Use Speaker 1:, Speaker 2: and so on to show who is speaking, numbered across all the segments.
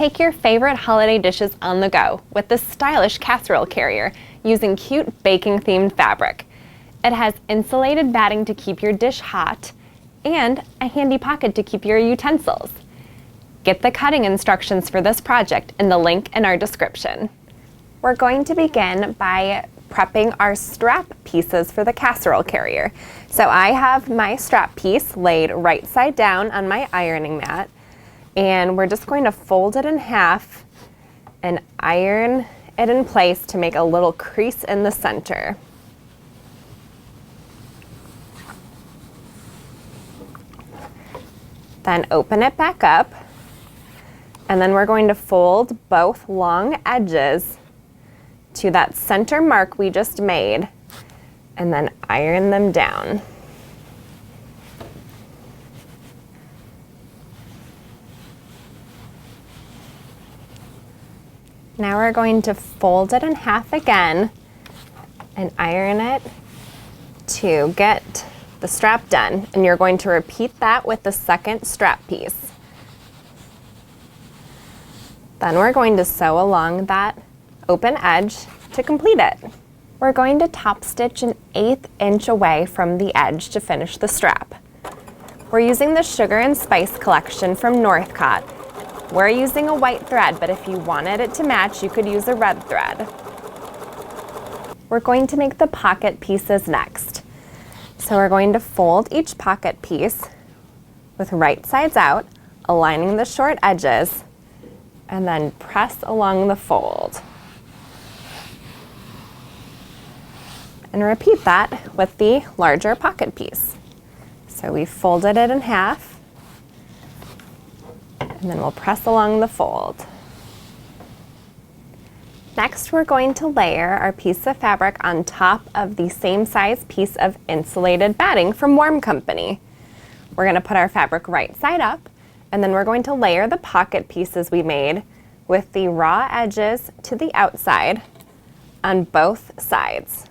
Speaker 1: Take your favorite holiday dishes on the go with this stylish casserole carrier using cute baking-themed fabric. It has insulated batting to keep your dish hot and a handy pocket to keep your utensils. Get the cutting instructions for this project in the link in our description. We're going to begin by prepping our strap pieces for the casserole carrier. So I have my strap piece laid right side down on my ironing mat, and we're just going to fold it in half and iron it in place to make a little crease in the center. Then open it back up, and then we're going to fold both long edges to that center mark we just made, and then iron them down. Now we're going to fold it in half again and iron it to get the strap done. And you're going to repeat that with the second strap piece. Then we're going to sew along that open edge to complete it. We're going to top stitch an 1/8 inch away from the edge to finish the strap. We're using the Sugar and Spice collection from Northcott. We're using a white thread, but if you wanted it to match, you could use a red thread. We're going to make the pocket pieces next. So we're going to fold each pocket piece with right sides out, aligning the short edges, and then press along the fold. And repeat that with the larger pocket piece. So we folded it in half, and then we'll press along the fold. Next, we're going to layer our piece of fabric on top of the same size piece of insulated batting from Warm Company. We're going to put our fabric right side up, and then we're going to layer the pocket pieces we made with the raw edges to the outside on both sides.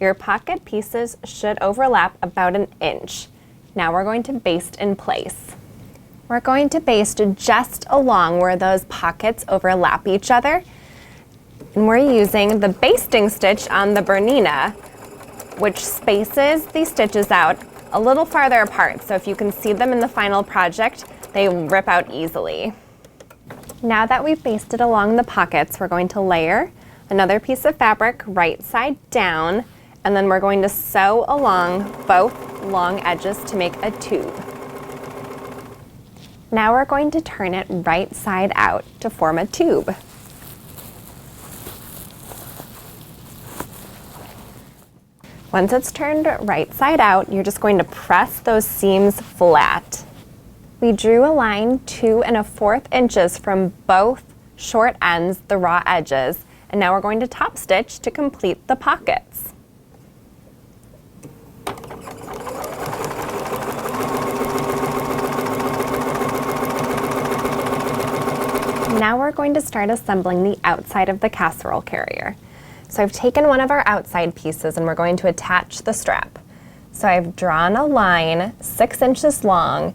Speaker 1: Your pocket pieces should overlap about 1 inch. Now we're going to baste in place. We're going to baste just along where those pockets overlap each other. And we're using the basting stitch on the Bernina, which spaces these stitches out a little farther apart. So if you can see them in the final project, they rip out easily. Now that we've basted along the pockets, we're going to layer another piece of fabric right side down, and then we're going to sew along both long edges to make a tube. Now we're going to turn it right side out to form a tube. Once it's turned right side out, you're just going to press those seams flat. We drew a line 2 1/4 inches from both short ends, the raw edges, and now we're going to top stitch to complete the pockets. Now we're going to start assembling the outside of the casserole carrier. So I've taken one of our outside pieces and we're going to attach the strap. So I've drawn a line 6 inches long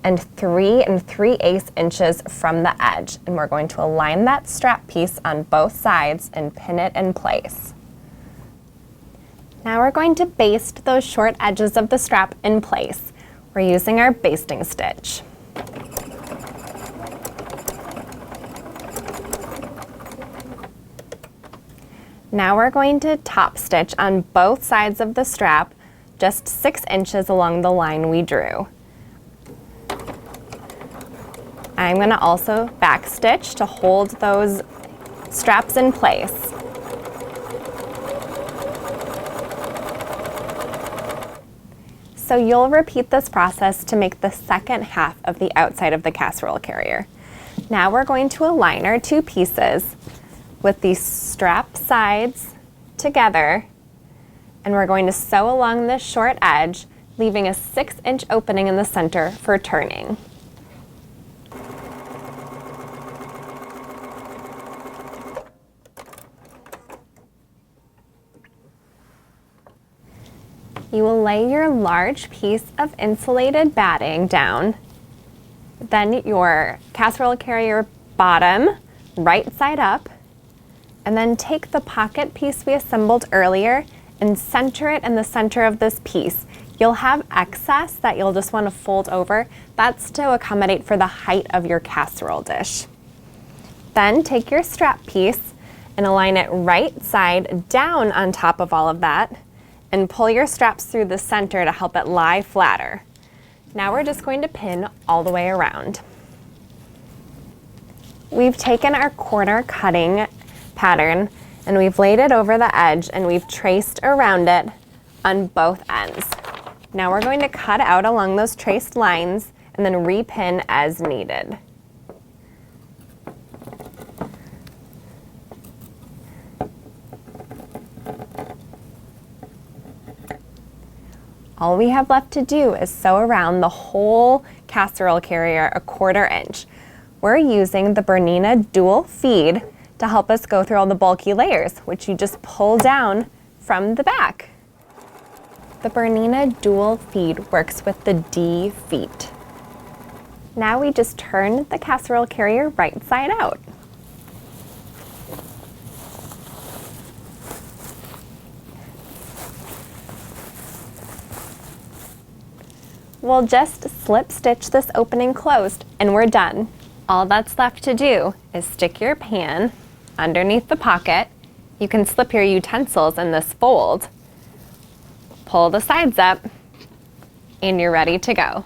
Speaker 1: and 3 3/8 inches from the edge, and we're going to align that strap piece on both sides and pin it in place. Now we're going to baste those short edges of the strap in place. We're using our basting stitch. Now we're going to top stitch on both sides of the strap, just 6 inches along the line we drew. I'm going to also back stitch to hold those straps in place. So you'll repeat this process to make the second half of the outside of the casserole carrier. Now we're going to align our two pieces with the strap sides together, and we're going to sew along this short edge, leaving a 6-inch opening in the center for turning. You will lay your large piece of insulated batting down, then your casserole carrier bottom, right side up, and then take the pocket piece we assembled earlier and center it in the center of this piece. You'll have excess that you'll just want to fold over. That's to accommodate for the height of your casserole dish. Then take your strap piece and align it right side down on top of all of that and pull your straps through the center to help it lie flatter. Now we're just going to pin all the way around. We've taken our corner cutting pattern and we've laid it over the edge and we've traced around it on both ends. Now we're going to cut out along those traced lines and then repin as needed. All we have left to do is sew around the whole casserole carrier 1/4 inch. We're using the Bernina dual feed to help us go through all the bulky layers, which you just pull down from the back. The Bernina dual feed works with the D feet. Now we just turn the casserole carrier right side out. We'll just slip stitch this opening closed and we're done. All that's left to do is stick your pan underneath the pocket. You can slip your utensils in this fold, pull the sides up, and you're ready to go.